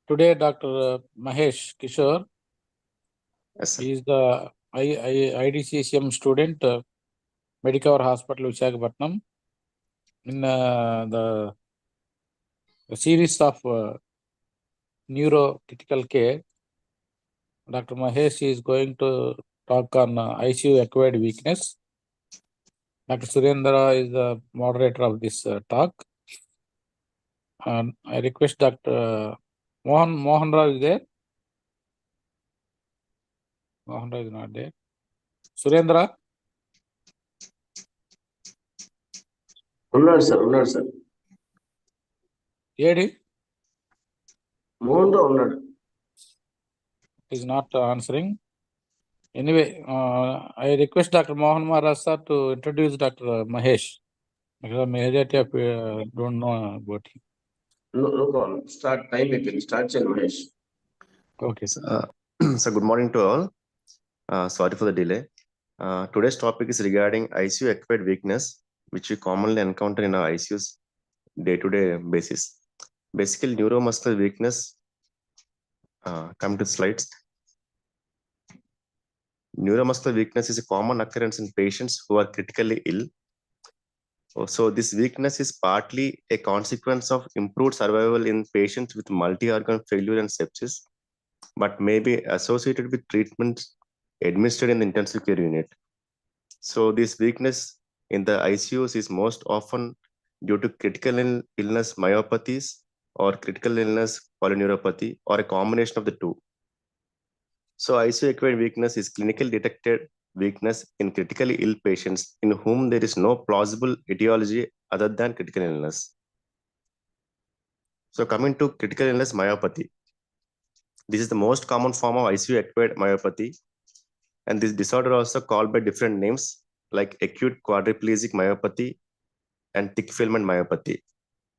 Today, Dr. Mahesh Kishore Yes, sir. is the IDCCM student, Medicover Hospital, Visakhapatnam, in the series of neuro critical care. Dr. Mahesh is going to talk on ICU Acquired Weakness. Dr. Surendra is the moderator of this talk. And I request Dr. Mohan Rao is there. Mohan Rao is not there. Surendra, ఉన్నాడు sir AD Mohan Rao ఉన్నాడు. is not answering. Anyway, I request Dr. Mohan Maharaj sir to introduce Dr. Mahesh. Because majority of don't know about him. No problem. Start time అయిపోయింది. Start చేయండి Mahesh. Okay. So good morning to all. Sorry for the delay. Today's topic is regarding ICU acquired weakness, which we commonly encounter in our ICUs day-to-day basis. Basically, neuromuscular weakness. Come to slides. Neuromuscular weakness is a common occurrence in patients who are critically ill. So this weakness is partly a consequence of improved survival in patients with multi-organ failure and sepsis, but may be associated with treatments administered in the intensive care unit. So this weakness in the ICUs is most often due to critical illness myopathies or critical illness polyneuropathy or a combination of the two. So ICU acquired weakness is clinically detected weakness in critically ill patients in whom there is no plausible etiology other than critical illness. So coming to critical illness myopathy, this is the most common form of ICU acquired myopathy, and this disorder also called by different names like acute quadriplegic myopathy and thick filament myopathy.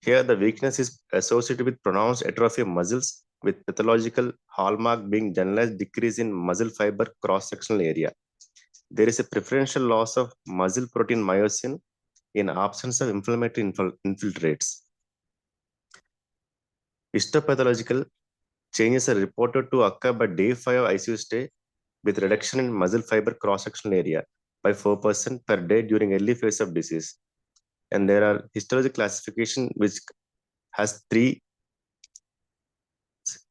Here, the weakness is associated with pronounced atrophy of muscles, with pathological hallmark being generalized decrease in muscle fiber cross-sectional area. There is a preferential loss of muscle protein myosin in absence of inflammatory infiltrates. Histopathological changes are reported to occur by day 5 of ICU stay, with reduction in muscle fiber cross-sectional area by 4% per day during early phase of disease. And there are histologic classification which has 3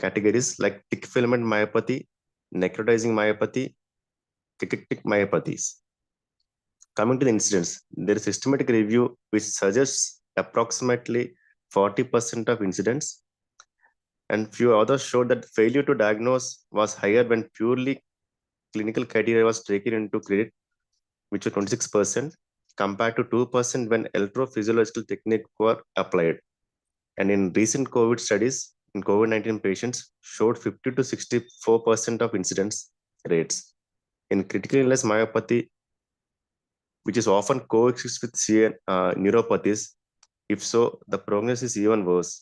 categories like thick filament myopathy, necrotizing myopathy, cachectic myopathies. Coming to the incidence, there is systematic review which suggests approximately 40% of incidents, and few others showed that failure to diagnose was higher when purely clinical criteria was taken into credit, which was 26%, compared to 2% when electrophysiological techniques were applied. And in recent COVID studies, in COVID-19 patients showed 50 to 64% of incidence rates. In critical illness myopathy, which is often coexists with neuropathies, if so, the prognosis is even worse.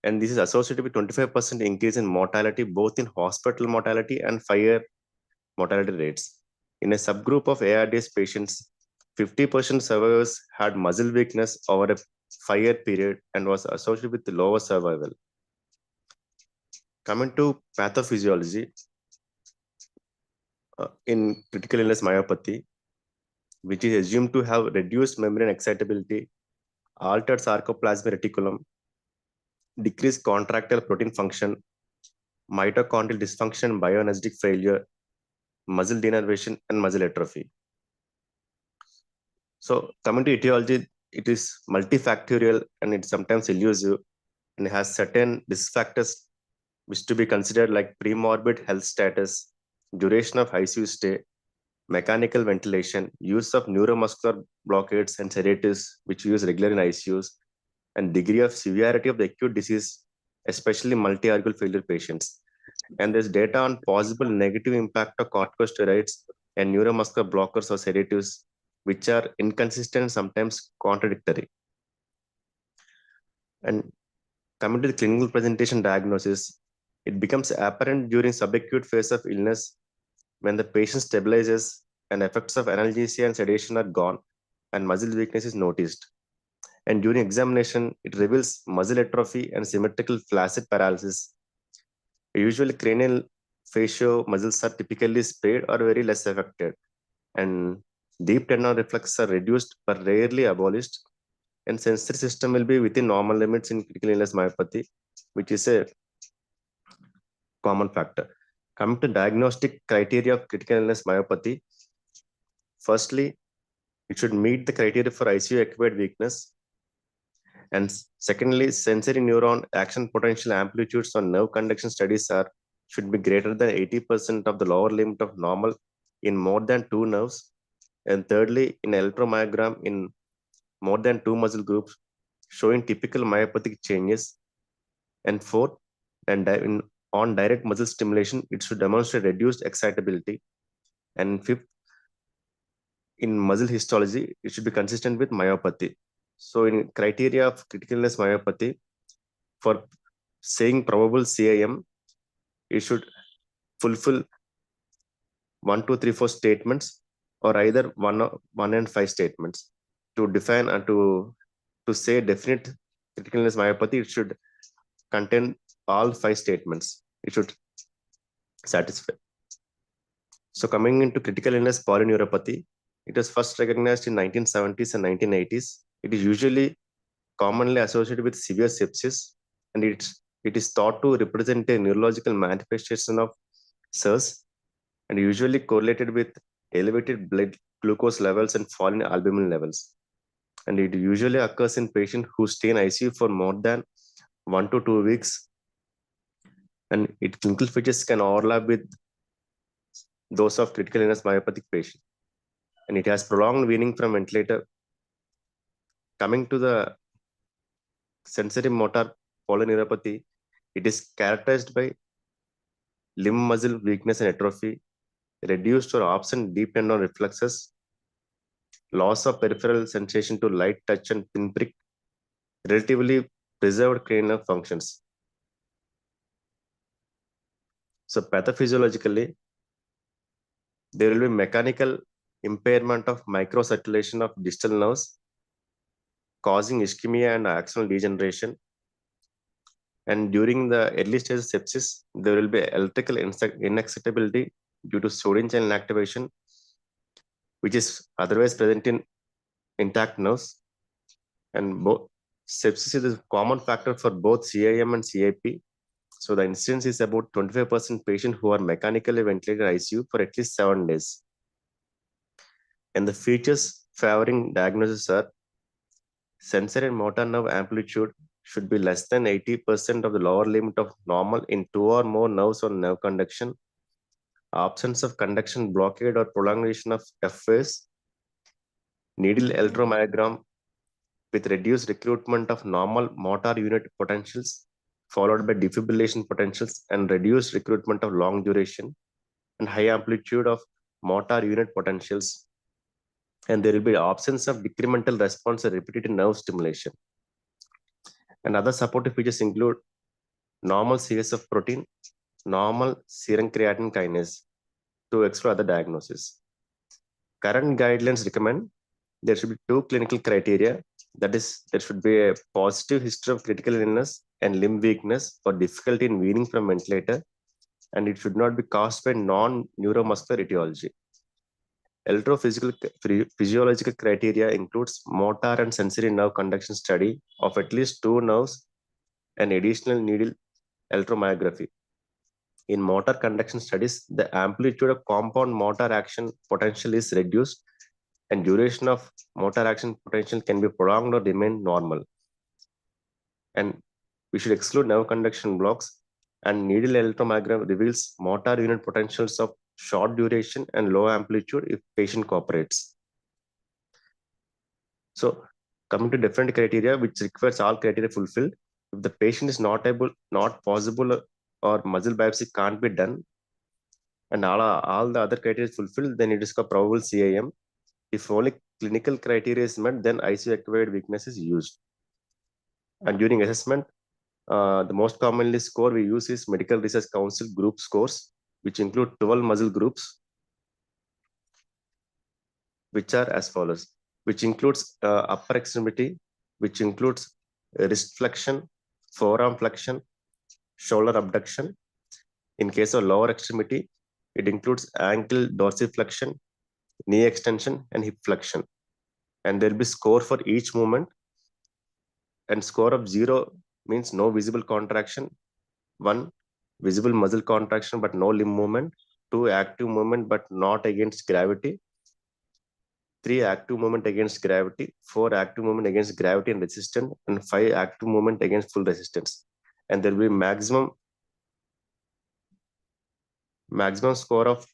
And this is associated with 25% increase in mortality, both in hospital mortality and fire mortality rates. In a subgroup of ARDS patients, 50% survivors had muscle weakness over a 5-year period and was associated with lower survival. Coming to pathophysiology, in critical illness myopathy, which is assumed to have reduced membrane excitability, altered sarcoplasmic reticulum, decreased contractile protein function, mitochondrial dysfunction, bioenergetic failure, muscle denervation, and muscle atrophy. So coming to etiology, it is multifactorial and it's sometimes elusive and has certain risk factors which to be considered like premorbid health status, duration of ICU stay, mechanical ventilation, use of neuromuscular blockades and sedatives which use regular in ICUs, and degree of severity of the acute disease, especially multi-organ failure patients. And there's data on possible negative impact of corticosteroids and neuromuscular blockers or sedatives, which are inconsistent and sometimes contradictory. And coming to the clinical presentation diagnosis, it becomes apparent during subacute phase of illness when the patient stabilizes and effects of analgesia and sedation are gone and muscle weakness is noticed. And during examination, it reveals muscle atrophy and symmetrical flaccid paralysis. Usually, cranial facial muscles are typically spared or very less affected, and deep tendon reflexes are reduced but rarely abolished. And sensory system will be within normal limits in critical illness myopathy, which is a common factor. Coming to diagnostic criteria of critical illness myopathy, firstly, it should meet the criteria for ICU acquired weakness. And secondly, sensory neuron action potential amplitudes on nerve conduction studies should be greater than 80% of the lower limit of normal in more than 2 nerves. And thirdly, in electromyogram in more than 2 muscle groups showing typical myopathic changes. And fourth, on direct muscle stimulation, it should demonstrate reduced excitability. And fifth, in muscle histology, it should be consistent with myopathy. So in criteria of critical illness myopathy, for saying probable CIM, it should fulfill 1, 2, 3, 4 statements, or either 1 and 5 statements. To define and to say definite critical illness myopathy, it should contain all 5 statements. It should satisfy. So coming into critical illness polyneuropathy, it was first recognized in 1970s and 1980s. It is usually commonly associated with severe sepsis, and it is thought to represent a neurological manifestation of SIRS, and usually correlated with elevated blood glucose levels and falling albumin levels. And it usually occurs in patients who stay in ICU for more than 1 to 2 weeks, and its clinical features can overlap with those of critical illness myopathic patient. And it has prolonged weaning from ventilator. Coming to the sensory motor polyneuropathy, it is characterized by limb muscle weakness and atrophy, reduced or absent deep tendon reflexes, loss of peripheral sensation to light touch and pinprick, relatively preserved cranial functions. So pathophysiologically, there will be mechanical impairment of microcirculation of distal nerves, causing ischemia and axonal degeneration. And during the early stage of sepsis, there will be electrical inexcitability due to sodium channel activation, which is otherwise present in intact nerves. And sepsis is a common factor for both CIM and CIP. So the incidence is about 25% patients who are mechanically ventilated ICU for at least 7 days. And the features favoring diagnosis are sensory and motor nerve amplitude should be less than 80% of the lower limit of normal in 2 or more nerves on nerve conduction, absence of conduction blockade or prolongation of F phase, needle electromyogram with reduced recruitment of normal motor unit potentials, followed by defibrillation potentials and reduced recruitment of long duration and high amplitude of motor unit potentials. And there will be absence of decremental response and repetitive nerve stimulation. And other supportive features include normal CSF protein, normal serum creatine kinase to explore other diagnoses. Current guidelines recommend there should be 2 clinical criteria. That is, there should be a positive history of critical illness and limb weakness for difficulty in weaning from ventilator, and it should not be caused by non-neuromuscular etiology. Electrophysiological criteria includes motor and sensory nerve conduction study of at least 2 nerves and additional needle electromyography. In motor conduction studies, the amplitude of compound motor action potential is reduced and duration of motor action potential can be prolonged or remain normal. And we should exclude nerve conduction blocks, and needle electromyogram reveals motor unit potentials of short duration and low amplitude if patient cooperates. So coming to different criteria, which requires all criteria fulfilled, if the patient is not possible or muscle biopsy can't be done, and all the other criteria is fulfilled, then it is called probable CIM. If only clinical criteria is met, then ICU acquired weakness is used. And during assessment, the most commonly score we use is Medical Research Council group scores, which include 12 muscle groups, which are as follows, which includes upper extremity, which includes wrist flexion, forearm flexion, shoulder abduction. In case of lower extremity, it includes ankle dorsiflexion, knee extension, and hip flexion. And there will be score for each movement. And score of 0 means no visible contraction. 1, visible muscle contraction but no limb movement. 2, active movement but not against gravity. 3, active movement against gravity. 4, active movement against gravity and resistance. And 5, active movement against full resistance. And there will be maximum score of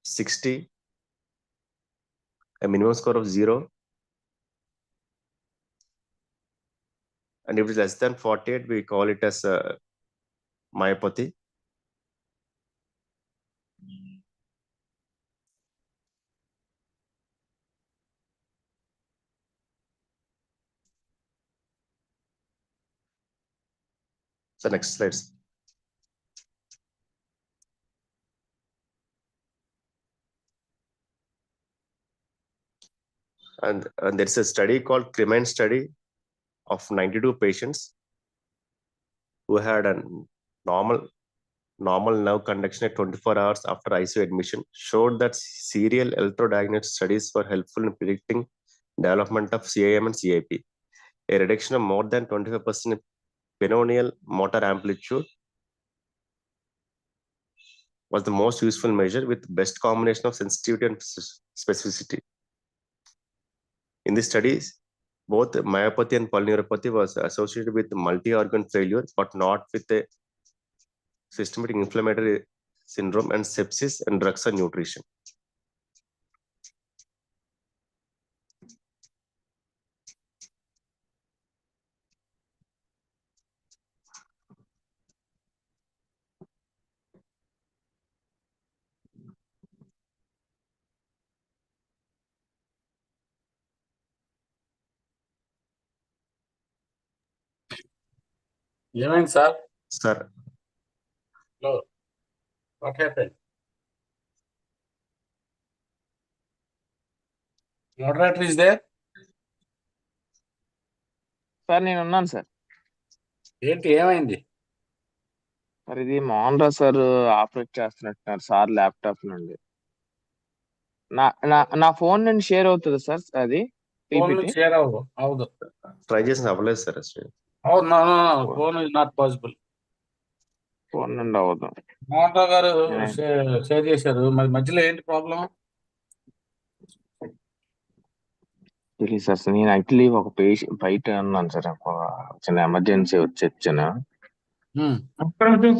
60, a minimum score of 0. And if it is less than 48, we call it as myopathy. So next slides. And there is a study called Cremine study of 92 patients who had a normal nerve conduction at 24 hours after ICU admission, showed that serial electrodiagnostic studies were helpful in predicting development of CIM and CIP. A reduction of more than 25% in peroneal motor amplitude was the most useful measure with best combination of sensitivity and specificity. In these studies, both myopathy and polyneuropathy was associated with multi-organ failure, but not with a systemic inflammatory syndrome and sepsis and drugs and nutrition. Evening, sir. Sir, Hello. What happened? Moderator is there? Sir నేను ఉన్నాను sir. ఏంటి ఏమైంది? Sir ఇది Mohan Rao sir operate చేస్తున్నట్టున్నారు sir laptop నుండి. నా phone నుండి share అవుతుంది sir అది ఫోన్ పీపీటీ. షేర్ అవుదు. ట్రై చేసిన అవ్వలేదు సార్. అవును, phone is not possible. Phone నుండి అవ్వదు. మోహన్ రావు గారు షేర్ చేశారు, మరి మధ్యలో ఏంటి ప్రాబ్లం? తెలియదు సార్. నేను యాక్చువల్లీ ఒక పేషెంట్ బయట ఉన్నాను సార్, ఒక చిన్న ఎమర్జెన్సీ వచ్చాను.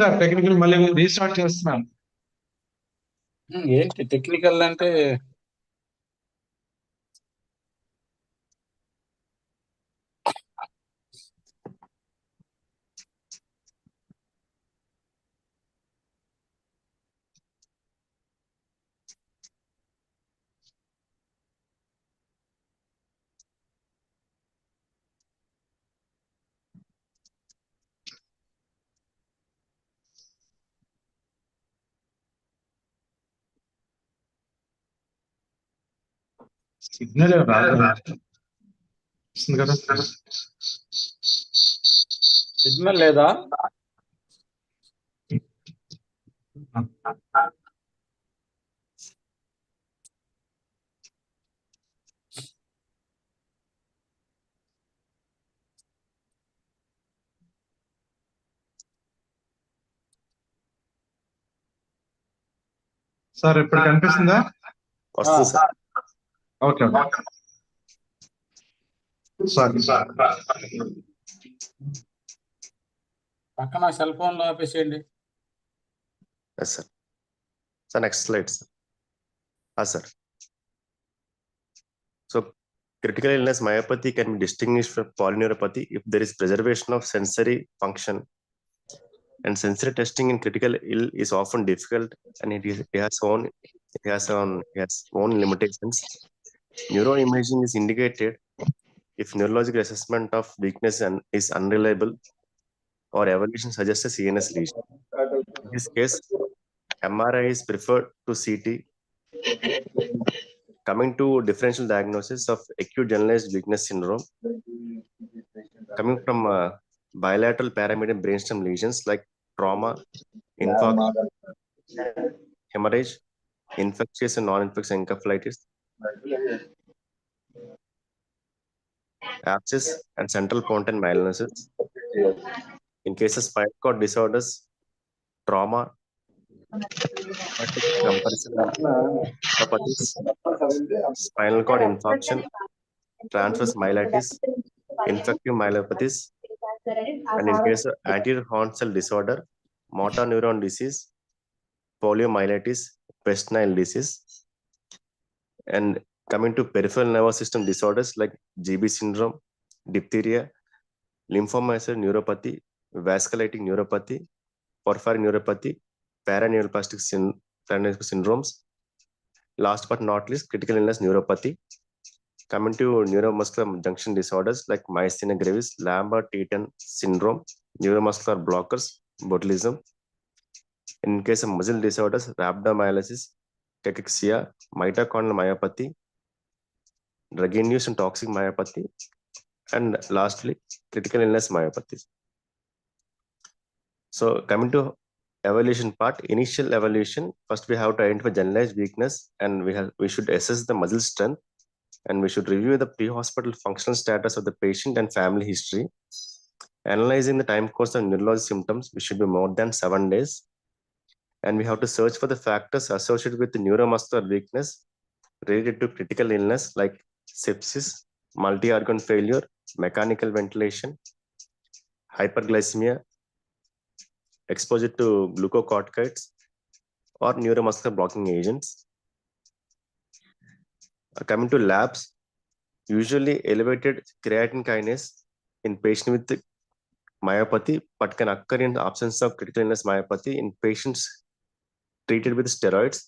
సార్ టెక్నికల్ మళ్ళీ రీస్టార్ట్ చేస్తున్నాను. ఏంటి టెక్నికల్ అంటే? సిగ్నల్ రాదు కదా? సిగ్నల్ లేదా? సార్ ఇప్పుడు కనిపిస్తుందా? వస్తుంది సార్. Okay sir. పక్కన సెల్ ఫోన్ లో ఆపేసేయండి. Yes sir. Sir next slide sir. Sir, so critical illness myopathy can be distinguished from polyneuropathy if there is preservation of sensory function, and sensory testing in critical ill is often difficult and it has own limitations. Neuroimaging is indicated if neurological assessment of weakness is unreliable or evaluation suggests a CNS lesion. In this case, MRI is preferred to CT. Coming to differential diagnosis of acute generalized weakness syndrome, coming from bilateral paramedian brainstem lesions like trauma, infarction, hemorrhage, infectious and non-infectious encephalitis, abscess, and central pontine malenosis. In cases of spinal cord disorders, trauma, comparison neuropathies, spinal cord infarction, transverse myelitis, infective myelopathies, and in case of anterior horn cell disorder, motor neuron disease, poliomyelitis, West Nile disease. And coming to peripheral nervous system disorders like GB syndrome, diphtheria, lymphomastoid neuropathy, vasculitic neuropathy, porphyria neuropathy, paraneoplastic syndromes. Last but not least, critical illness neuropathy. Coming to neuromuscular junction disorders like myasthenia gravis, Lambert-Eaton syndrome, neuromuscular blockers, botulism. In case of muscle disorders, rhabdomyolysis, cachexia, mitochondrial myopathy, drug-induced and toxic myopathy, and lastly, critical illness myopathy. So coming to evaluation part, initial evaluation, first we have to identify generalized weakness, and we should assess the muscle strength, and we should review the pre-hospital functional status of the patient and family history. Analyzing the time course of neurologic symptoms, which should be more than 7 days. And we have to search for the factors associated with the neuromuscular weakness related to critical illness like sepsis, multi-organ failure, mechanical ventilation, hyperglycemia, exposure to glucocorticoids, or neuromuscular blocking agents. Coming to labs, usually elevated creatine kinase in patient with myopathy, but can occur in the absence of critical illness myopathy in patients treated with steroids.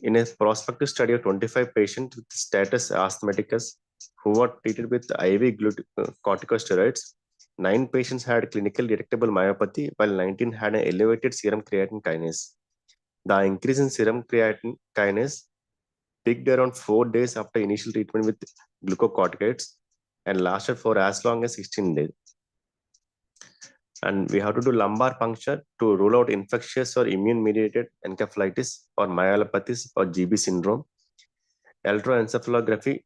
In a prospective study of 25 patients with status asthmaticus who were treated with IV corticosteroids, 9 patients had clinically detectable myopathy, while 19 had an elevated serum creatine kinase. The increase in serum creatine kinase peaked around 4 days after initial treatment with glucocorticoids and lasted for as long as 16 days. And we have to do lumbar puncture to rule out infectious or immune-mediated encephalitis or myelopathies or GB syndrome. Electroencephalography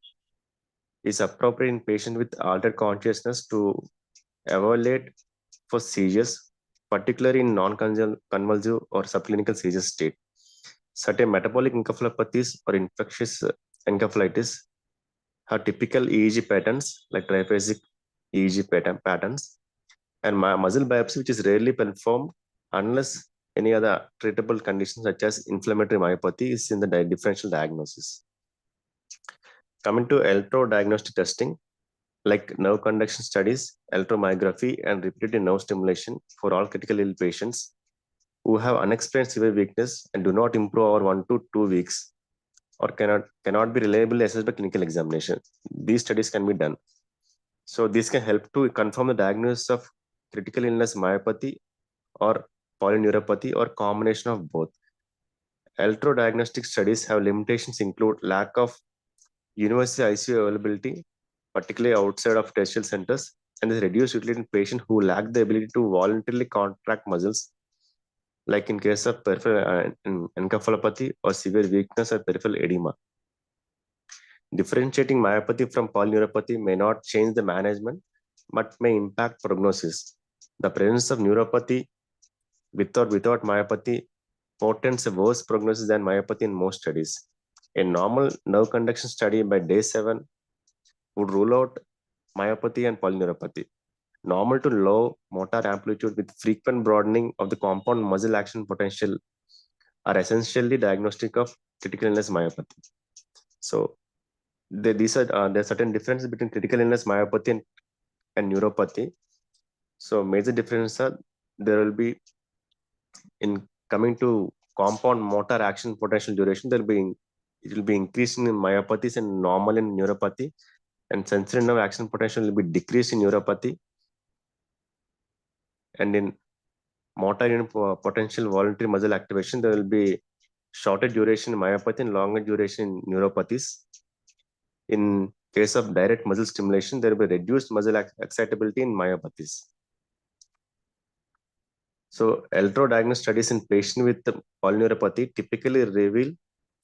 is appropriate in patients with altered consciousness to evaluate for seizures, particularly in non-convulsive or subclinical seizure state. Certain metabolic encephalopathies or infectious encephalitis have typical EEG patterns like triphasic EEG patterns, and muscle biopsy, which is rarely performed unless any other treatable conditions such as inflammatory myopathy is in the differential diagnosis. Coming to electrodiagnostic testing, like nerve conduction studies, electromyography, and repetitive nerve stimulation for all critical ill patients who have unexplained severe weakness and do not improve over 1 to 2 weeks or cannot be reliably assessed by clinical examination. These studies can be done. So this can help to confirm the diagnosis of critical illness myopathy or polyneuropathy or combination of both. Electrodiagnostic studies have limitations include lack of university ICU availability, particularly outside of tertiary centers, and the reduced utility in patients who lack the ability to voluntarily contract muscles, like in case of peripheral encephalopathy or severe weakness or peripheral edema. Differentiating myopathy from polyneuropathy may not change the management, but may impact prognosis. The presence of neuropathy with or without myopathy portends a worse prognosis than myopathy in most studies. A normal nerve conduction study by day 7 would rule out myopathy and polyneuropathy. Normal to low motor amplitude with frequent broadening of the compound muscle action potential are essentially diagnostic of critical illness myopathy. So there's certain differences between critical illness myopathy and neuropathy. So major differences are there will be in coming to compound motor action potential duration, it will be increasing in myopathies and normal in neuropathy, and sensory nerve action potential will be decreased in neuropathy, and in motor unit potential voluntary muscle activation there will be shorter duration in myopathy and longer duration in neuropathies. In case of direct muscle stimulation, there will be reduced muscle excitability in myopathies. So, electrodiagnostic studies in patients with polyneuropathy typically reveal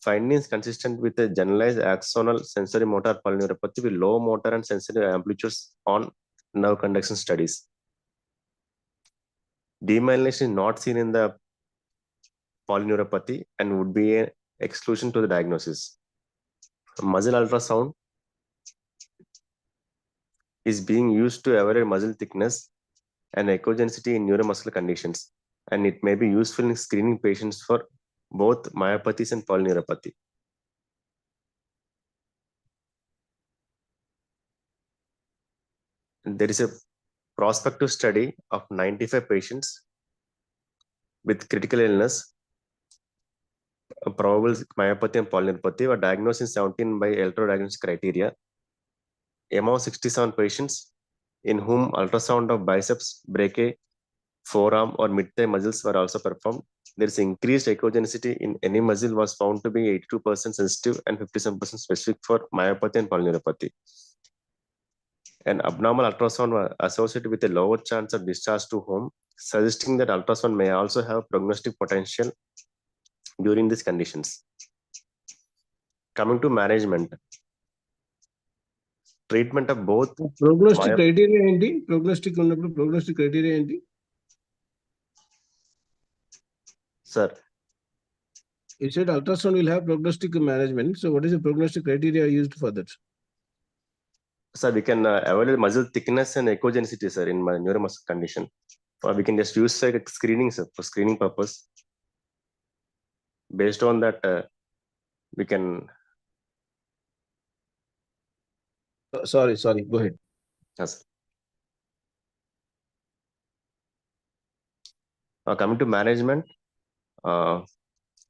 findings consistent with a generalized axonal sensory motor polyneuropathy with low motor and sensory amplitudes on nerve conduction studies. Demyelination is not seen in the polyneuropathy and would be an exclusion to the diagnosis. Muscle ultrasound is being used to evaluate muscle thickness and echogenicity in neuromuscular conditions, and it may be useful in screening patients for both myopathies and polyneuropathy. There is a prospective study of 95 patients with critical illness, probable myopathy and polyneuropathy were diagnosed in 17 by electrodiagnostic criteria. Among 67 patients in whom ultrasound of biceps, brachii, forearm or mid-thigh muscles were also performed, there is increased echogenicity in any muscle was found to be 82% sensitive and 57% specific for myopathy and polyneuropathy. An abnormal ultrasound was associated with a lower chance of discharge to home, suggesting that ultrasound may also have prognostic potential during these conditions. Coming to management, treatment of both prognostic criteria ఏంటి? Prognostic ఉన్నప్పుడు prognostic criteria ఏంటి? Sir, You said ultrasound will have prognostic management. So what is the prognostic criteria used for that? Sir, we can evaluate muscle thickness and echogenicity, sir, in my neuromuscular condition. Or we can just use like screening, sir, for screening purpose. Based on that, we can. Sorry, go ahead. Yes. Coming to management,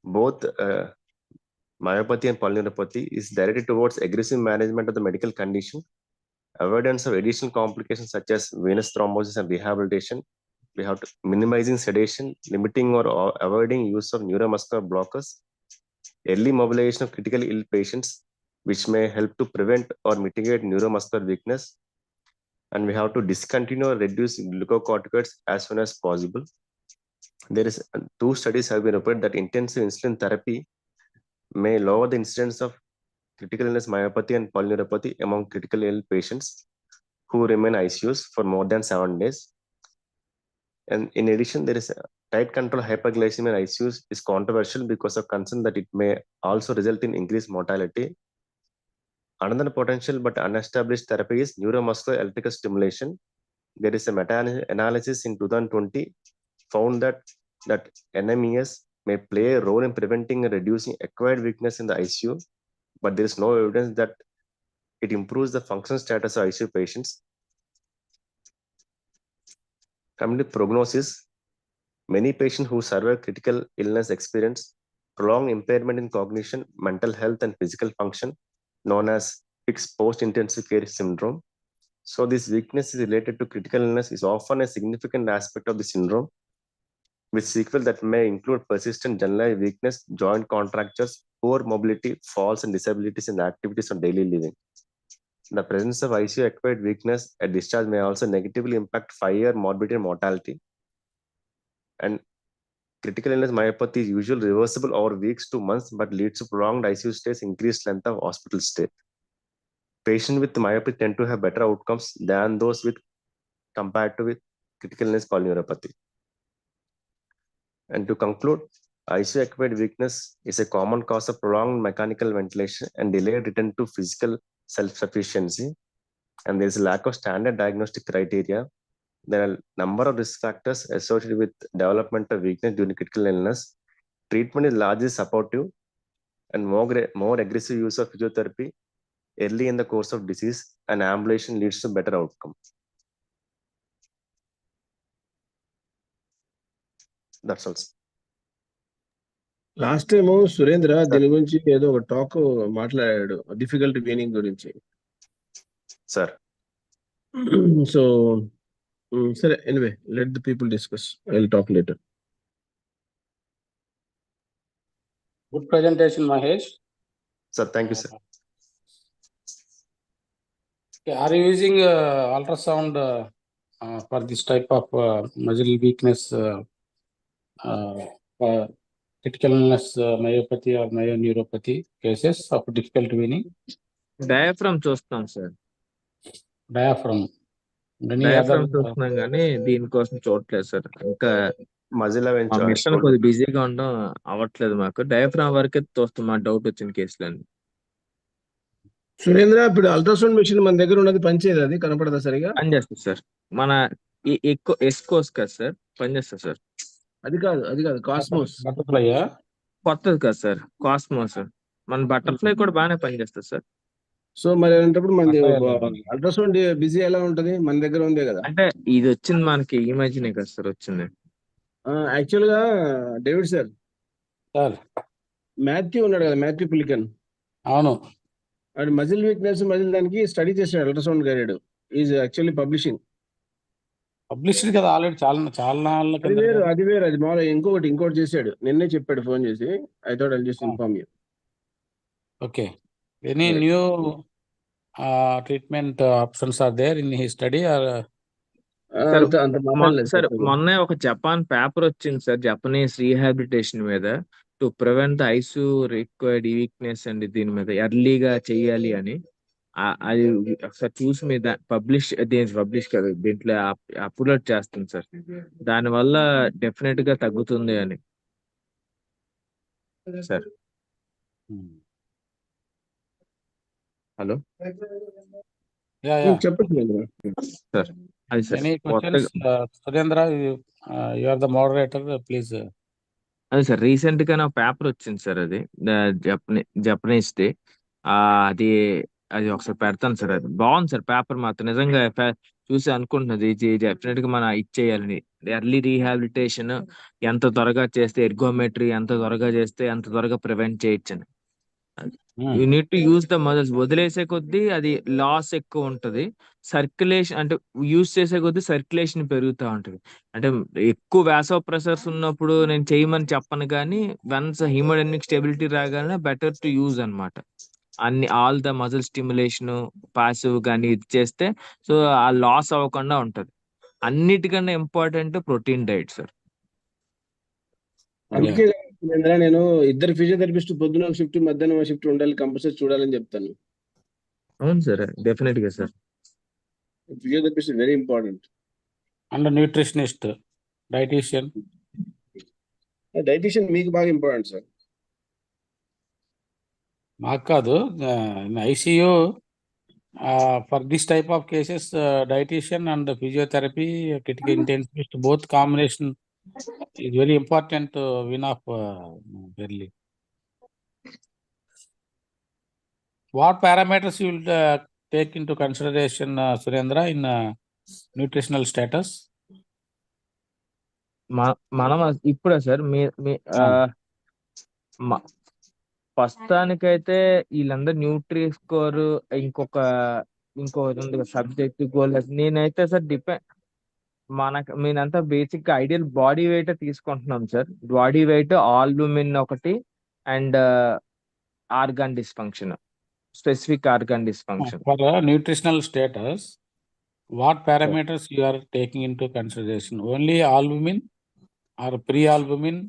both myopathy and polyneuropathy is directed towards aggressive management of the medical condition, avoidance of additional complications such as venous thrombosis and rehabilitation. We have to minimizing sedation, limiting or avoiding use of neuromuscular blockers, early mobilization of critically ill patients, which may help to prevent or mitigate neuromuscular weakness, and we have to discontinue or reduce glucocorticoids as soon as possible. There is 2 studies have been reported that intensive insulin therapy may lower the incidence of critical illness myopathy and polyneuropathy among critically ill patients who remain ICUs for more than 7 days. And in addition, there is a tight control hyperglycemia in ICUs is controversial because of concern that it may also result in increased mortality. Another potential but unestablished therapy is neuromuscular electrical stimulation. There is a meta-analysis in 2020 found that NMES may play a role in preventing and reducing acquired weakness in the ICU, but there is no evidence that it improves the functional status of ICU patients. Coming to prognosis, many patients who survive critical illness experience prolonged impairment in cognition, mental health, and physical function, known as fixed post-intensive care syndrome. So this weakness is related to critical illness is often a significant aspect of the syndrome, with sequel that may include persistent generalized weakness, joint contractures, poor mobility, falls, and disabilities in the activities of daily living. The presence of ICU acquired weakness at discharge may also negatively impact 5-year morbidity and mortality. And critical illness myopathy is usually reversible over weeks to months, but leads to prolonged ICU stays, increased length of hospital stay. Patients with myopathy tend to have better outcomes than those with compared to with critical illness polyneuropathy. And to conclude, ICU acquired weakness is a common cause of prolonged mechanical ventilation and delayed return to physical self-sufficiency. And there is a lack of standard diagnostic criteria. There are a number of risk factors associated with development of weakness during critical illness. Treatment is largely supportive, and more aggressive use of physiotherapy early in the course of disease and ambulation leads to better outcome. That's all. Last time Surendra దీని గురించి ఏదో ఒక talk మాట్లాడాడు, difficult meaning గురించి. Sir so సరే, anyway let the people discuss. I will talk later. Good presentation, Mahesh. Sir, thank you, sir. Okay, are you using ultrasound for this type of muscle weakness, critical illness, myopathy or myoneuropathy cases of difficult weaning? Diaphragm చూస్తున్నాం సార్. Diaphragm. Any diaphragm other? చూస్తున్నాం కానీ దీనికోసం చూడట్లేదు sir. ఇంకా Mozilla మా venture. Machine కొద్దిగా బిజీగా ఉండడం అవ్వట్లేదు మాకు. డయాఫ్రమ్ వరకే చూస్తాం, మా డౌట్ వచ్చిన కేసులని. సురేంద్ర, ఇప్పుడు అల్ట్రాసౌండ్ మెషిన్ మన దగ్గర ఉన్నది పనిచేయదు, అది కనపడదా సరిగా? పనిచేస్తుంది సార్. మన ఎక్కువ ఎస్కోస్ కదా సార్, పనిచేస్తుంది సార్. అది కాదు కాస్మోస్. Butterfly, కొత్తది కదా సార్ కాస్మోస్. మన బటర్ఫ్లై కూడా బాగానే పనిచేస్తుంది సార్. సో మరి అలాంటప్పుడు మన Butterfly. అల్ట్రాసౌండ్ బిజీ ఎలా ఉంటది? మన దగ్గర ఉందే కదా. అంటే ఇది వచ్చింది మనకి ఈ మధ్యనే కదా సార్ వచ్చింది. యాక్చువల్ గా డేవిడ్ సార్, Sir, మాథ్యూ ఉన్నాడు కదా, మాథ్యూ పిలికన్, అవును. అది మజిల్ వీక్నెస్ దానికి స్టడీ చేశాడు, ultrasound guided. Is actually publishing. Published కదా ఆల్రెడీ చాలా నాళ్ళ అది కింద వేరు, కదా. అది వేరు. అది మామూలుగా ఇంకోటి చేశాడు, నిన్నే చెప్పాడు ఫోన్ చేసి. I thought I'll just inform you. Okay. Any Right. new treatment options are there in his study or? Sir అంత మాట్లాడలేదు సార్, సార్. మొన్నే ఒక జపాన్ పేపర్ వచ్చింది సార్, జపనీస్ రీహాబిలిటేషన్ మీద, to prevent the ICU required weakness అండి, దీని మీద ఎర్లీగా చెయ్యాలి అని. అది ఒకసారి చూసి మీద పబ్లిష్ కదా, దీంట్లో అప్లోడ్ చేస్తుంది సార్. దానివల్ల డెఫినెట్ గా తగ్గుతుంది అని సార్. Hello Yeah. చెప్పండి సార్, అది sir Any questions? Surendra, you are the moderator, please. అది సార్ రీసెంట్ గా నా పేపర్ వచ్చింది సార్, అది జపనీస్ ది. అది అది ఒకసారి పెడతాను సార్. అది బాగుంది సార్ పేపర్ మాత్రం, నిజంగా చూసి అనుకుంటున్నది ఇది డెఫినెట్ గా మనం ఇచ్చేయాలని. ఎర్లీ రీహాబిలిటేషన్ ఎంత త్వరగా చేస్తే, ఎర్గోమెట్రీ ఎంత త్వరగా చేస్తే ఎంత త్వరగా ప్రివెంట్ చేయొచ్చు అని. You need to use the muscles. వదిలేసే కొద్దీ అది లాస్ ఎక్కువ ఉంటది. సర్క్యులేషన్ అంటే యూజ్ చేసే కొద్దీ సర్క్యులేషన్ పెరుగుతూ ఉంటది. అంటే ఎక్కువ వ్యాసో ప్రెషర్స్ ఉన్నప్పుడు నేను చేయమని చెప్పను, కానీ వన్స్ హీమోడైనమిక్ స్టెబిలిటీ రాగానే బెటర్ టు యూజ్ అన్నమాట. All the muscle stimulation passive కానీ ఇది చేస్తే, సో ఆ లాస్ అవ్వకుండా ఉంటది. అన్నిటికన్నా ఇంపార్టెంట్ ప్రోటీన్ డైట్ సార్. అందుకే సురేంద్ర, నేను ఇద్దరు ఫిజియోథెరపిస్ట్, పొద్దున షిఫ్ట్ మధ్యాహ్నం షిఫ్ట్ ఉండాలి, కంపల్సరీ చూడాలని చెప్తాను. అవును సార్, డెఫినెట్ గా sir. Physiotherapist very important. And nutritionist, dietitian. Dietitian మీకు బాగా ఇంపార్టెంట్ సార్. మాకు కాదు, in ICU for this type of cases, dietitian and physiotherapy, critical intensivist, both combination is very important to win off early. What parameters you will take into consideration, Surendra, in nutritional status? మనం ఇప్పుడే sir ప్రస్తుతానికైతే వీళ్ళందరూ Nutri score, ఇంకొకటి ఉంది subject goal. నేనైతే sir నేనంతా basic గా ideal body weight తీసుకుంటున్నాం సార్. బాడీ వెయిట్, ఆల్బుమిన్ ఒకటి, and organ dysfunction, specific organ dysfunction. For nutritional status, what parameters you are taking into consideration? Only albumin or pre-albumin?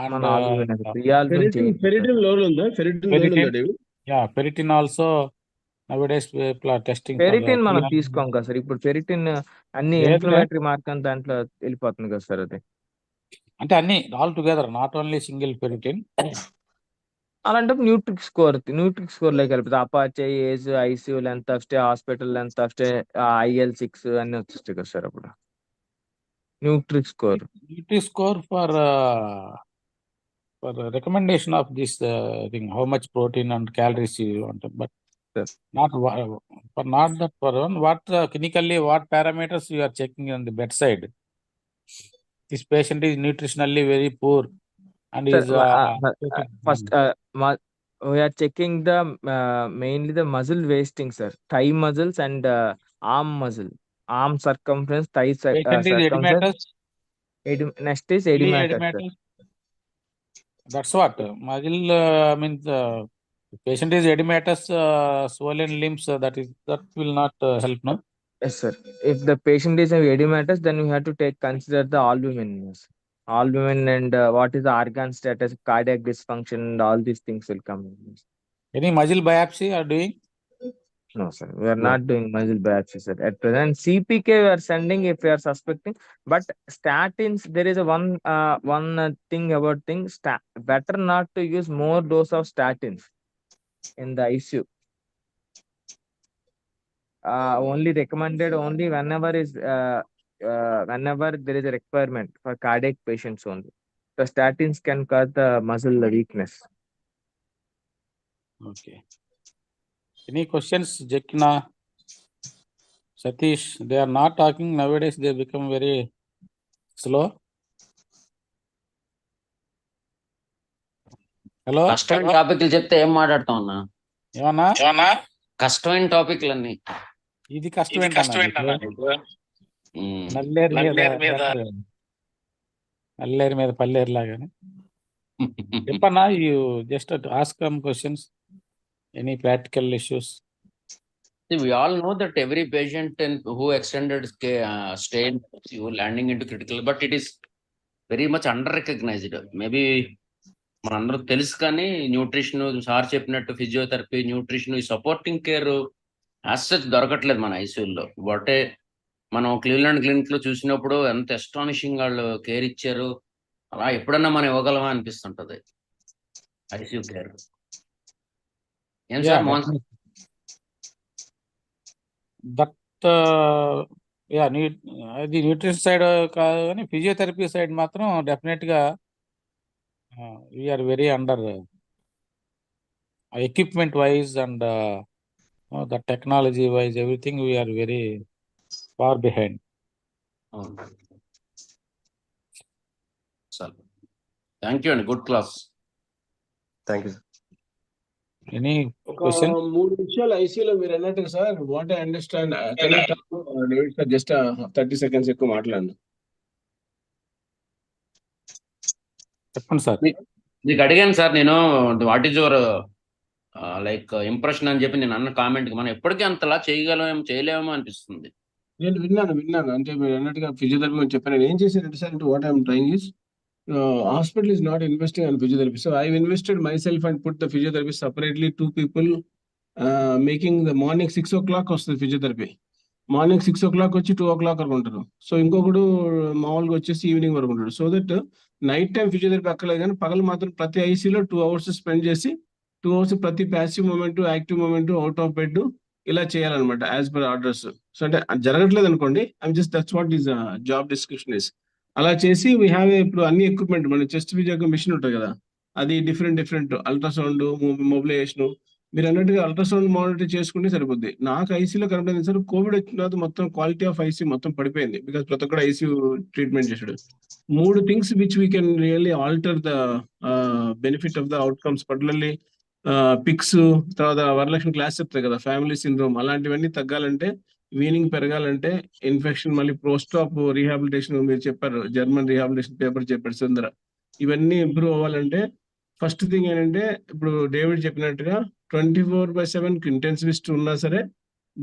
And మన albumin ప్రియాల్బుమిన్ ferritin లోల్ ఉందా? Ferritin లోల్ ఉందా David? yeah, ferritin also nowadays people are testing. Ferritin మనం pre-albumin. తీసుకోం కదా sir. ఇప్పుడు ferritin అన్ని లేదు. Inflammatory mark దాంట్లో వెళ్ళిపోతుంది కదా సార్. అది అంటే అన్ని all together, not only single ferritin. అలాంటప్పుడు న్యూట్రిక్ స్కోర్ లో కలిపితే Apache, age, ICU length of stay, hospital length of stay, IL6 అన్ని వచ్చేస్తాయి కదా సార్. అప్పుడు న్యూట్రిక్ score for recommendation of this thing, how much protein and calories you want, but Yes. not that for one. What clinically, what parameters you are checking on the bedside? This patient is nutritionally very poor and is first we are checking the mainly the muscle wasting sir, thigh muscles and arm circumference, thigh patient is circumference. edematous. Next is edematous sir. That's what muscle means. Patient is edematous, swollen limbs. That will not help, no. Yes, sir. If the patient is a edematous, then we have to consider the albumin. Yes. Albumin and what is the organ status, cardiac dysfunction, and all these things will come in. Yes. Any muscle biopsy are doing? No, sir. We are No. not doing muscle biopsy, sir. At present, CPK we are sending if we are suspecting. But statins, there is a one thing about better not to use more dose of statins in the ICU. Only recommended only whenever there is a requirement for cardiac patients only. The statins can cause the muscle weakness. Okay. Any questions, Jekna, Satish? They are not talking nowadays. They become very slow. Hello. కష్టమైన టాపిక్లు చెప్తే ఏం మాట్లాడతాం అన్న? ఏమన్నా కష్టమైన టాపిక్లన్నీ. ఇది కష్టమేంటన్నా? నల్లేరు మీద పల్లేరు లాగానే చెప్పన్నా. You just ask some questions. Any practical issues? We all know that every patient who extended stay in ICU landing into critical, but it is very much under recognized. Maybe మనందరూ తెలుసు కానీ న్యూట్రిషన్, సార్ చెప్పినట్టు physiotherapy, nutrition, ఈ supporting care as such దొరకట్లేదు మన ఐసీయూలో. బట్టే మనం క్లీవ్లాండ్ క్లినిక్ లో చూసినప్పుడు ఎంత ఎస్టానిషింగ్ వాళ్ళు కేర్ ఇచ్చారు. అలా ఎప్పుడన్నా మనం ఇవ్వగలమా అనిపిస్తుంటది ఐసీయూ కేర్. ఏం సార్ మోహన్? దట్ అది న్యూట్రిషన్ సైడ్ కాదు కానీ ఫిజియోథెరపీ సైడ్ మాత్రం డెఫినెట్ గా we're very under equipment wise and the technology wise, everything we are very far behind. Sir, thank you and good class. Thank you, sir. Any question? 3 నిమిషాలు ఐసీయూలో మీరు అన్నట్టు sir, what I understand, David sir just 30 seconds ఎక్కువ మాట్లాడండి. చెప్పండి sir. మీకు అడిగాను sir నేను, what is your like impression అని చెప్పి నేను అన్న కామెంట్ కి మనం ఎప్పటికీ అంతలా చేయలేమో అనిపిస్తుంది. నేను విన్నాను అంటే మీరు అన్నట్టుగా ఫిజియోథెరపీ అని చెప్పాను. ఏం చేశారంటే సార్, అంటే what I'm trying is hospital is not investing on physiotherapy. So I've invested myself and put the physiotherapy separately, 2 people making the morning 6 o'clock వస్తుంది ఫిజియోథెరపీ. మార్నింగ్ 6 o'clock వచ్చి 2 o'clock వరకు ఉంటారు. సో ఇంకొకడు మామూలుగా వచ్చేసి ఈవినింగ్ వరకు ఉంటాడు. So that night time physiotherapy అక్కర్లేదు, కానీ పగలు మాత్రం ప్రతి ఐసీలో 2 hours స్పెండ్ చేసి 2 hours ప్రతి passive movement, active movement, out of bed ఇలా చేయాలన్నమాట యాజ్ పర్ ఆర్డర్స్. సో అంటే జరగట్లేదు అనుకోండి, I'm just that's what is job description is. అలా చేసి వీ హ్యావ్ ఇప్పుడు అన్ని ఎక్విప్మెంట్, మన చెస్ట్ ఫిజియో మిషన్ ఉంటుంది కదా, అది డిఫరెంట్ అల్ట్రాసౌండ్, మొబిలైజేషన్. మీరు అన్నట్టుగా అల్ట్రాసౌండ్ మానిటర్ చేసుకుంటే సరిపోద్ది. నాకు ఐసీలో కరెక్ట్ సార్, కోవిడ్ వచ్చిన తర్వాత మొత్తం క్వాలిటీ ఆఫ్ ఐసీ మొత్తం పడిపోయింది. బికాస్ ప్రతి ఒక్కరు ఐసీయూ ట్రీట్మెంట్ చేశాడు. 3 things which we can really alter the benefit of the outcomes, particularly PICS, తర్వాత వరలక్ష్మి క్లాస్ చెప్తాయి కదా, ఫ్యామిలీ సిండ్రోమ్, అలాంటివన్నీ తగ్గాలంటే, వీనింగ్ పెరగాలంటే, ఇన్ఫెక్షన్ మళ్ళీ పోస్ట్ ఆఫ్ రీహాబిలిటేషన్ మీరు చెప్పారు, జర్మన్ రీహాబిలిటేషన్ పేపర్ చెప్పారు సుందర, ఇవన్నీ ఇంప్రూవ్ అవ్వాలంటే ఫస్ట్ థింగ్ ఏంటంటే, ఇప్పుడు డేవిడ్ చెప్పినట్టుగా 24/7 ఇంటెన్సివిస్ట్ ఉన్నా సరే,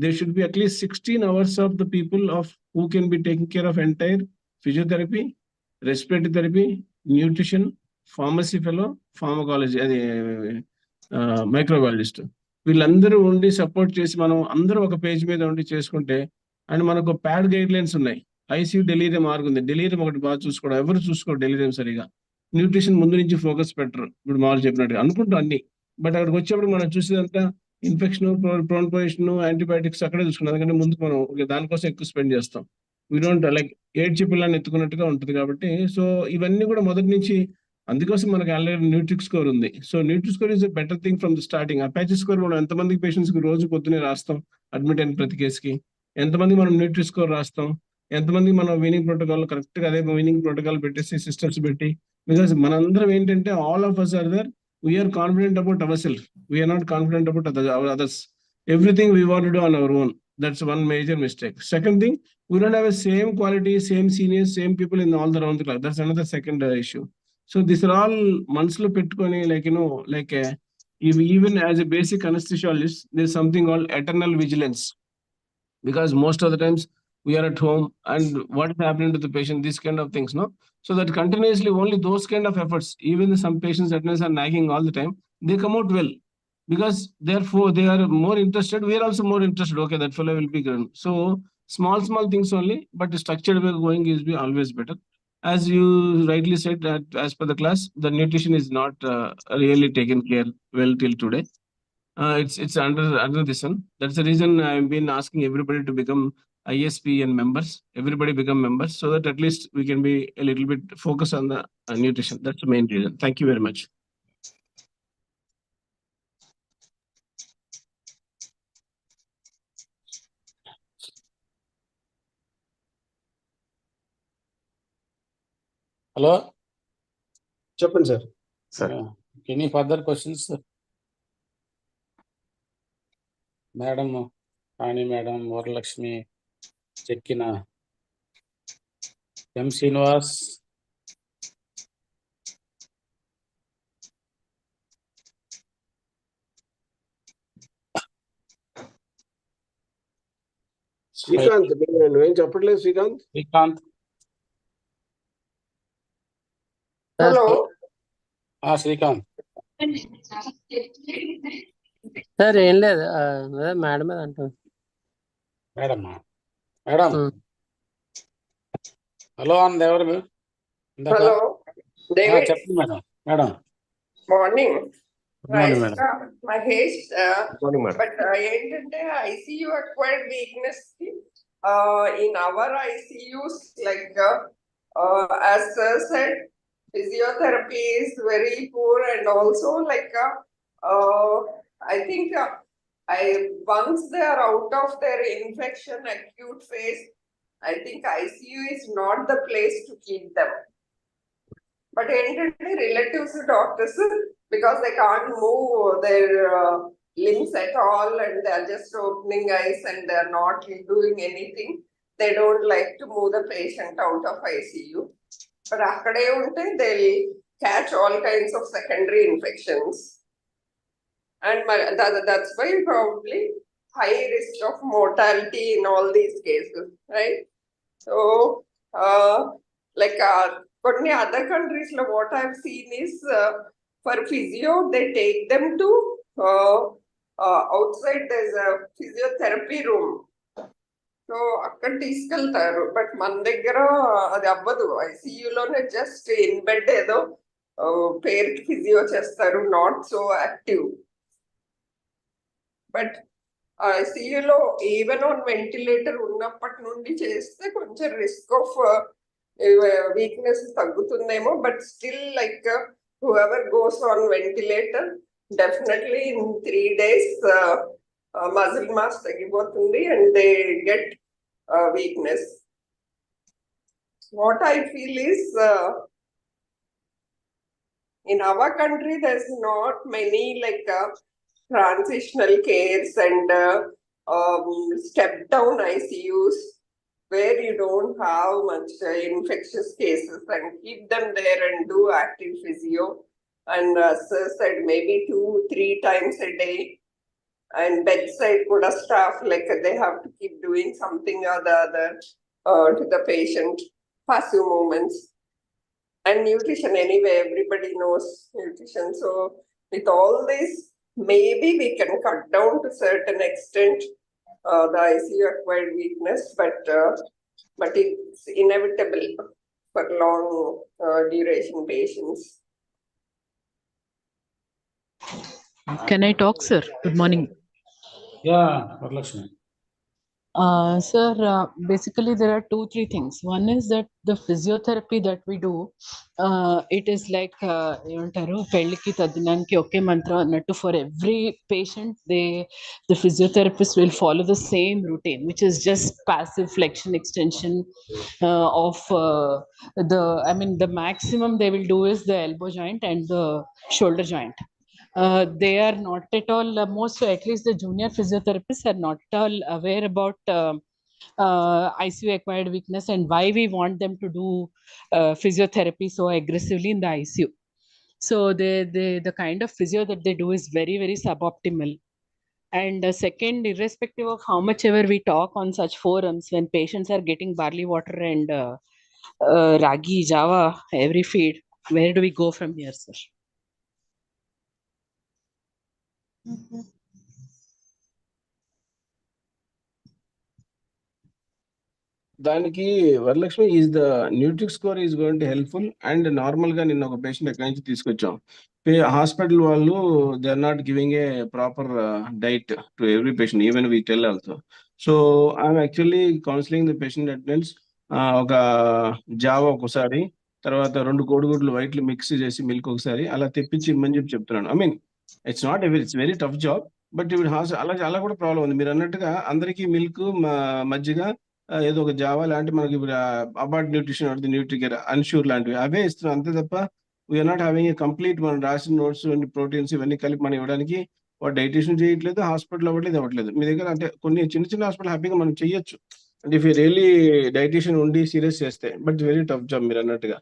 they should be at least 16 hours of the people of who can be taking care of entire physiotherapy, respiratory therapy, nutrition, pharmacy fellow, pharmacology, అది microbiologist, వీళ్ళందరూ ఉండి సపోర్ట్ చేసి మనం అందరూ ఒక పేజ్ మీద ఉండి చేసుకుంటే, అండ్ మనకు ప్యాడ్ గైడ్ లైన్స్ ఉన్నాయి. ఐసీయూ డెలీరియం ఆర్గుంది, డెలీరియం ఒకటి బాగా చూసుకోవడం, ఎవరు చూసుకోరు డెలీరియం సరిగా. న్యూట్రిషన్ ముందు నుంచి ఫోకస్ పెట్టరు, ఇప్పుడు మామూలు చెప్పినట్టుగా అనుకుంటాం అన్ని, బట్ అక్కడికి వచ్చేప్పుడు మనం చూసేదంతా ఇన్ఫెక్షన్, ప్రోన్ పొజిషన్, యాంటీబయాటిక్స్ అక్కడే చూసుకున్నాం. అందుకంటే ముందు మనం దానికోసం ఎక్కువ స్పెండ్ చేస్తాం. వీ డోంట్ లైక్ ఏడ్చి పిల్లల్ని ఎత్తుకున్నట్టుగా ఉంటుంది. కాబట్టి సో ఇవన్నీ కూడా మొదటి నుంచి, అందుకోసం మనకి ఆల్రెడీ న్యూట్రిక్ స్కోర్ ఉంది. So NUTRIC score is better thing from the starting. APACHE score మనం ఎంతమంది పేషెంట్స్ కి రోజు పొద్దునే రాస్తాం అడ్మిట్ అయిన ప్రతి కేసుకి, ఎంతమంది మనం న్యూట్రిక్ స్కోర్ రాస్తాం, ఎంతమంది మనం వీనింగ్ ప్రోటోకాల్ కరెక్ట్ గా అదే వీనింగ్ ప్రోటోకాల్ పెట్టేసి సిస్టమ్స్ పెట్టి, బికాస్ మనందరం ఏంటంటే all of us are there, we're confident about our self, we're not confident about others. Everything we want to do on our own. That's one major mistake. Second thing, we don't have a same quality, same seniors, same people in all the round the clock. That's another second issue. So these are all మనసులో పెట్టుకొని even as a basic anesthesiologist, there's something called eternal vigilance, because most of the times we are at home and what is happening to the patient, these kind of things, no? So that continuously only those kind of efforts, even some patients attendance are nagging all the time, they come out well, because therefore they are more interested. We are also more interested. Okay, that fellow will be good. So small things only, but the structured way going is be always better. As you rightly said, that as per the class, the nutrition is not really taken care well till today. It's under this one. That's the reason I've been asking everybody to become ISPN members. Everybody become members so that at least we can be a little bit focused on the nutrition. That's the main reason. Thank you very much. Hello? చెప్పండి sir. Sir. Any further questions? Madam, Rani Madam, Varalakshmi, Chekkina, M. Srinivas. Srikanth, నువ్వేం చెప్పట్లేదు Srikanth? Srikanth. Hello Srikanth. Sir, ఏం లేదు, madam మీద అంటాను. Madam. Madam. Hello, on ఎవరు మీరు? Hello David, చెప్పండి madam. Madam. Morning. Good morning, madam. Mahesh, Morning, madam. But ఏంటంటే ICU acquired weakness in our ICUs, as sir said, physiotherapy is very poor, and also I think once they are out of their infection acute phase, I think ICU is not the place to keep them. But ఏంటంటే relatives to doctors, because they can't move their limbs at all, and they are just opening eyes and they are not doing anything, they don't like to move the patient out of ICU. But akkade unte they'll catch all kinds of secondary infections, and that's why probably high risk of mortality in all these cases, right? So కొన్ని other countries lo what I've seen is for physio they take them to outside, there's a physiotherapy room, so అక్కడ తీసుకెళ్తారు. But మన దగ్గర అది అవ్వదు. ICU లోనే just in bed ఏదో పేరుకి ఫిజియో చేస్తారు, not so active. But ICU లో ఈవెన్ ఆన్ వెంటిలేటర్ ఉన్నప్పటి నుండి చేస్తే కొంచెం రిస్క్ ఆఫ్ వీక్నెస్ తగ్గుతుందేమో. But still whoever goes on ventilator, definitely in 3 days muscle mass తగ్గిపోతుంది and they get weakness. What I feel is in our country there's not many transitional cares and step down ICUs where you don't have much infectious cases and keep them there and do active physio. And sir said maybe 2-3 times a day, and bedside kuda staff they have to keep doing something or the other to the patient, passive movements. And nutrition, anyway everybody knows nutrition. So with all this, maybe we can cut down to certain extent the ICU acquired weakness, but it's inevitable for long duration patients. Can I talk, sir? Good morning. Yeah, Varalakshmi. Sir, basically there are 2-3 things. One is that the physiotherapy that we do, it is like ఏమంటారు, పెళ్ళికి తద్దినానికి ఒకే మంత్రం అన్నట్టు. For every patient, the physiotherapist will follow the same routine, which is just passive flexion extension of the maximum they will do is the elbow joint and the shoulder joint. They are not at all, most, at least the junior physiotherapists are not at all aware about ICU acquired weakness and why we want them to do physiotherapy so aggressively in the ICU. So the kind of physio that they do is very, very suboptimal. And second, irrespective of how much ever we talk on such forums, when patients are getting barley water and ragi, java every feed, where do we go from here, sir? దానికి Varalakshmi is the NUTRIC score is going to helpful and normal గా నిన్న ఒక patient ఎక్కడి నుంచి తీసుకొచ్చాం. Hospital వాళ్ళు they are not giving a proper diet to every patient, even we tell also. So I'm actually counselling the patient that means ఒక జావా ఒకసారి, తర్వాత 2 కోడిగుడ్లు వైట్లు మిక్స్ చేసి మిల్క్ ఒకసారి అలా తెప్పించి ఇమ్మని చెప్తున్నాను. I mean it's not it's very tough job, but ఇప్పుడు అలా కూడా ప్రాబ్లం ఉంది. మీరు అన్నట్టుగా అందరికీ మిల్క్ మజ్జిగ ఏదో ఒక జావా లాంటి మనకి ఇప్పుడు అబార్ట్ న్యూట్రిషన్ అంటే న్యూట్రికేర్ అన్ష్యూర్ లాంటివి అవే ఇస్తున్నాం అంతే తప్ప we're not having a complete మనం రాసిన నోట్స్ ప్రోటీన్స్ ఇవన్నీ కలిపి మనం ఇవ్వడానికి వాడు డైటీషియన్ చేయట్లేదు, హాస్పిటల్ అవ్వట్లేదు. మీ దగ్గర అంటే కొన్ని చిన్న హాస్పిటల్ హ్యాపీగా మనం చెయ్యొచ్చు అంటే ఇఫ్ రియల్లీ డైటీషియన్ ఉండి సీరియస్ చేస్తే, బట్ వెరీ టఫ్ జాబ్ మీరు అన్నట్టుగా.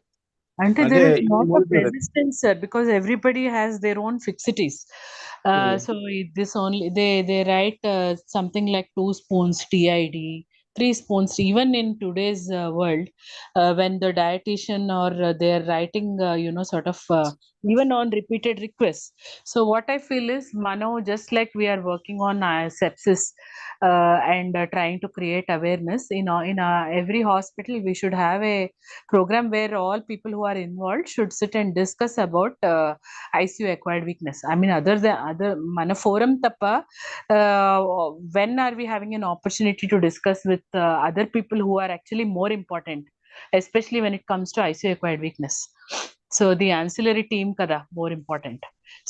And there is a lot of resistance, sir, because everybody has their own fixities. So this only they write something like 2 spoons TID, 3 spoons. Even in today's world, when the dietitian or they're writing, sort of even on repeated requests. So what I feel is, Mano, just like we are working on sepsis and trying to create awareness in every hospital, we should have a program where all people who are involved should sit and discuss about ICU acquired weakness. I mean, other mana forum tappa, when are we having an opportunity to discuss with other people who are actually more important, especially when it comes to ICU acquired weakness? So the ancillary team kada more important.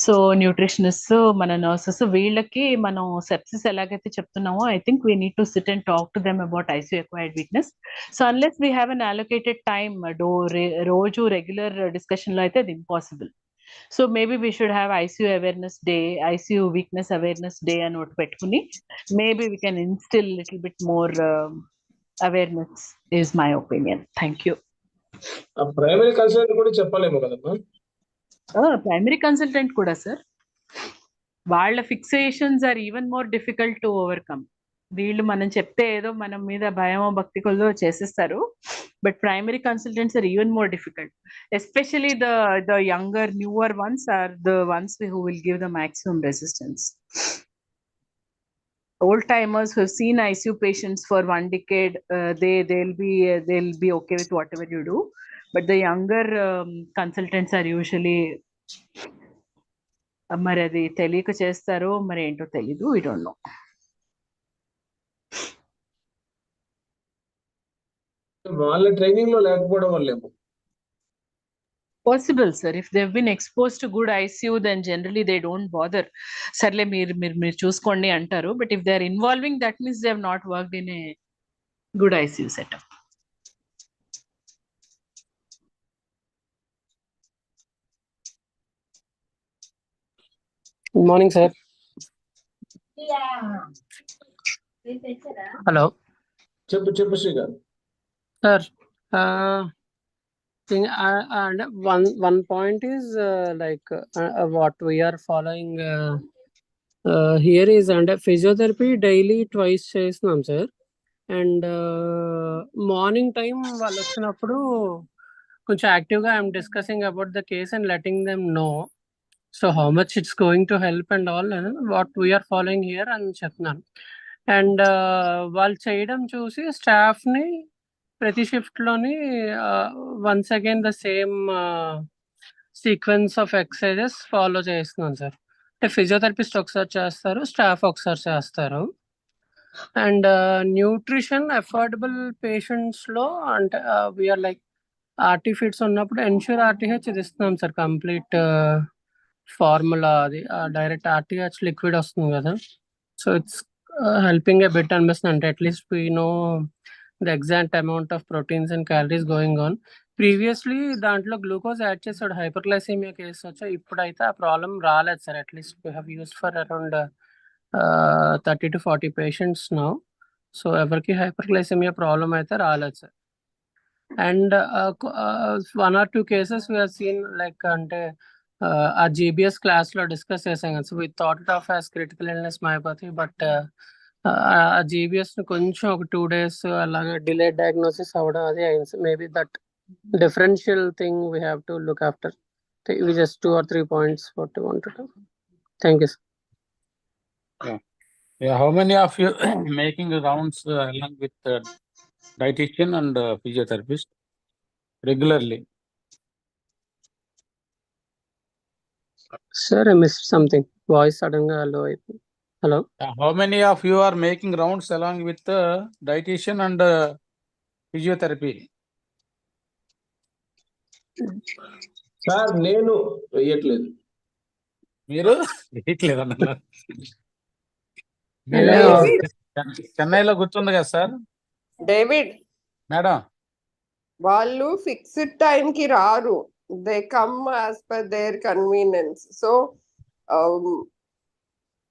So nutritionists, mana nurses, వీళ్ళకి మనం sepsis ఎలాగైతే చెప్తున్నామో I think we need to sit and talk to them about ICU acquired weakness. So unless we have an allocated time, రోజు regular discussion లో అయితే అది impossible. So maybe we should have ICU awareness day, ICU weakness awareness day అని ఒకటి పెట్టుకుని maybe we can instill little bit more awareness is my opinion. Thank you. Primary consultant కూడా చెప్పాలేమో కదమ్మా. ప్రైమరీ కన్సల్టెంట్ కూడా సార్, వాళ్ళ fixations are even more difficult to overcome. వీళ్ళు మనం చెప్తే ఏదో మనం మీద భయమో భక్తి కొద్దో చేసేస్తారు, but primary consultants are even more difficult, especially the younger newer ones or the ones who will give the maximum resistance. Old timers who have seen ICU patients for 1 decade, they'll be okay with whatever you do, but the younger consultants are usually మరి అది తెలియక చేస్తారో మరి ఏంటో తెలీదు, we don't know. వాళ్ళ training లో లేకపోవడం వల్లేమో. Possible, sir. If they've been exposed to good ICU, then generally they don't bother. Sarle మీరు చూసుకోండి అంటారు, but if they're involving, that means they have not worked in a good ICU setup. Good morning, sir. Hello. చెప్పు Srikanth. Sir, and one point is what we are following here is under physiotherapy daily twice చేస్తున్నాం సార్. And morning time వాళ్ళు వచ్చినప్పుడు కొంచెం యాక్టివ్గా I'm discussing about the case and letting them know so how much it's going to help and all what we're following here అని చెప్తున్నాను. And వాళ్ళు చేయడం చూసి స్టాఫ్ని ప్రతి షిఫ్ట్లోని once again the same sequence of exercises follow చేస్తున్నాను సార్. అంటే ఫిజియోథెరపిస్ట్ ఒకసారి చేస్తారు, స్టాఫ్ ఒకసారి చేస్తారు. అండ్ న్యూట్రిషన్ అఫోర్డబుల్ పేషెంట్స్లో అంటే వీఆర్ లైక్ ఆర్టీ ఫీడ్స్ ఉన్నప్పుడు ఎన్ష్యూర్ ఆర్టీహెచ్ ఇది ఇస్తున్నాం సార్, కంప్లీట్ ఫార్ములా అది డైరెక్ట్ ఆర్టీహెచ్ లిక్విడ్ వస్తుంది కదా. So it's helping A bit అనిపిస్తుంది, అంటే at least we know the exact amount of proteins and calories going on. Previously దాంట్లో గ్లూకోజ్ యాడ్ చేసాడు హైపర్గ్లైసీమియా కేసు వచ్చా, ఇప్పుడైతే ఆ ప్రాబ్లం రాలేదు sir. At least we have used for around 30 to 40 patients now. So ఎవరికి హైపర్గ్లైసెమియా problem అయితే రాలేదు sir. And 1 or 2 cases we have seen like అంటే ఆ జీబీఎస్ క్లాస్లో డిస్కస్ చేసాం కదా. So we thought it of as critical illness myopathy, but uh GBS కొంచెం ఒక 2 days అలాగా డిలే డయాగ్నోసిస్ అవ్వడం అది అయింది. Maybe that differential thing we have to look after. We just 2 or 3 points what we wanted to. Thank you, sir. Yeah, how many of you making rounds along with dietitian and physiotherapist regularly? Sir, I missed something. Voice suddenly low. Hello. How many of you are making rounds along with dietitian and physiotherapy? Sir నేను వేయట్లేదు. మీరు వేయట్లేదు అన్నారు. David, చెన్నైలో గుర్తుంది కదా sir David, madam? వాళ్ళు fixed time కి రారు. They come as per their convenience. So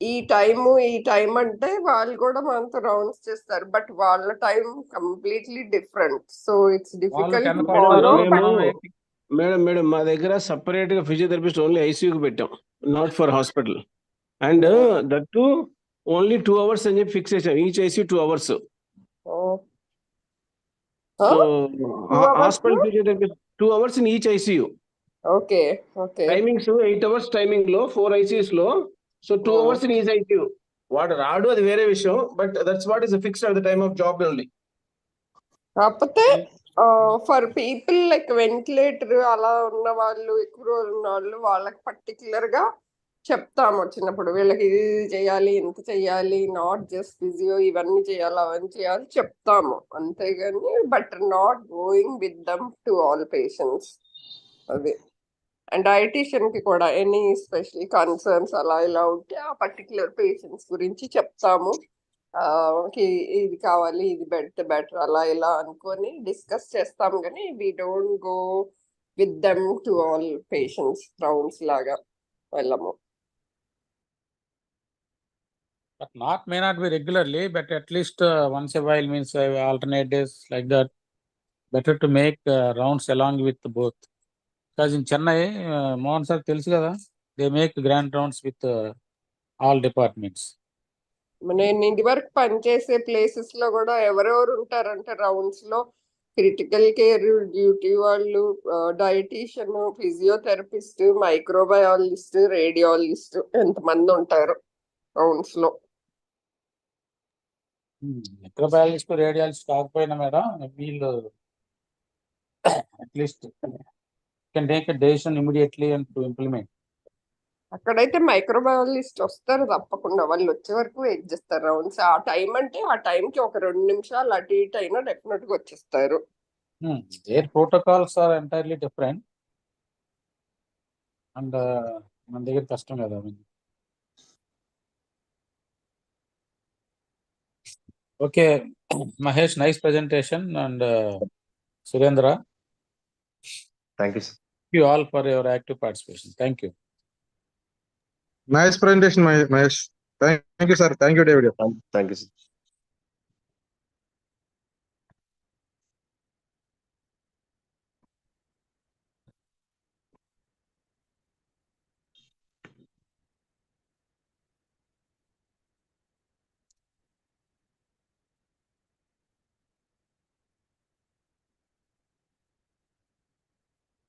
ఈ టైం అంటే వాళ్ళు కూడా మనతో రౌండ్స్ చేస్తారు, బట్ వాళ్ళ time completely different. So it's difficult to follow. Madam మా దగ్గర సపరేట్ గా ఫిజియోథెరపిస్ట్ ఓన్లీ ఐసీయూకి పెట్టాం, not for hospital. And that to only 2 hours అని చెప్పి ఫిక్స్ చేసాం. Each ICU 2 hours. So hospital physiotherapist 2 hours in each ICU. Okay okay. Timings 8 hours timing లో 4 ICUs లో. So 2 hours in each ICU. వాడు రాడు, అది వేరే విషయం, but that's what is fixed at the time of job only. కాకపోతే for people like ventilator అలా ఉన్న వాళ్ళు, ఎక్కువ రోజులు ఉన్న వాళ్ళు, వాళ్ళకి పర్టికులర్ గా చెప్తాము వచ్చినప్పుడు వీళ్ళకి ఇది చేయాలి, ఇంత చేయాలి, నాట్ జస్ట్ ఫిజియో, ఇవన్నీ చేయాలి, అవన్నీ చేయాలి చెప్తాము, అంతేగాని but not going with them to all patients. అది. అండ్ డైటీషియన్ కి కూడా ఎనీ స్పెషల్ కన్సర్న్స్ అలా ఇలా ఉంటే ఆ పర్టికులర్ పేషెంట్స్ గురించి చెప్తాము. ఇది కావాలి, ఇది బెటర్ అలా ఇలా అనుకొని డిస్కస్ చేస్తాం, కానీ we don't go with them to all patients rounds లాగా వెళ్ళము. But may not be regularly, but at least once a while, means alternate days like that. Better to make rounds along with both. Because in Chennai, Mohan sir tells kada, they make grand rounds with all departments. నేను ఇంటి వరకు పనిచేసే places లో కూడా ఎవరెవరు ఉంటారంటే rounds లో critical care duty వాళ్ళు, డైటీషియన్, ఫిజియోథెరపిస్ట్, మైక్రోబయాలజిస్ట్, రేడియాలజిస్ట్, ఎంతమంది ఉంటారు రౌండ్స్ లో. మైక్రోబయాలజిస్ట్, రేడియాలజిస్ట్ కాకపోయినా మేడం, వీళ్ళు at least can take a decision immediately and to implement. అక్కడైతే మైక్రోబయాలజిస్ట్ వస్తారు తప్పకుండా, వాళ్ళు వచ్చే వరకు వెయిట్ చేస్తారు రౌండ్స్. ఆ టైం అంటే ఆ టైంకి ఒక 2 నిమిషాలు అటు ఇటు అయినా డెఫినెట్ గా వచ్చేస్తారు. There protocols are entirely different. And మన దగ్గర కష్టం కదా. Okay Mahesh, nice presentation. And Surendra, Thank you, sir. you all for your active participation. Thank you. Nice presentation, Mahesh. Thank you, sir. Thank you, David. Thank you, sir.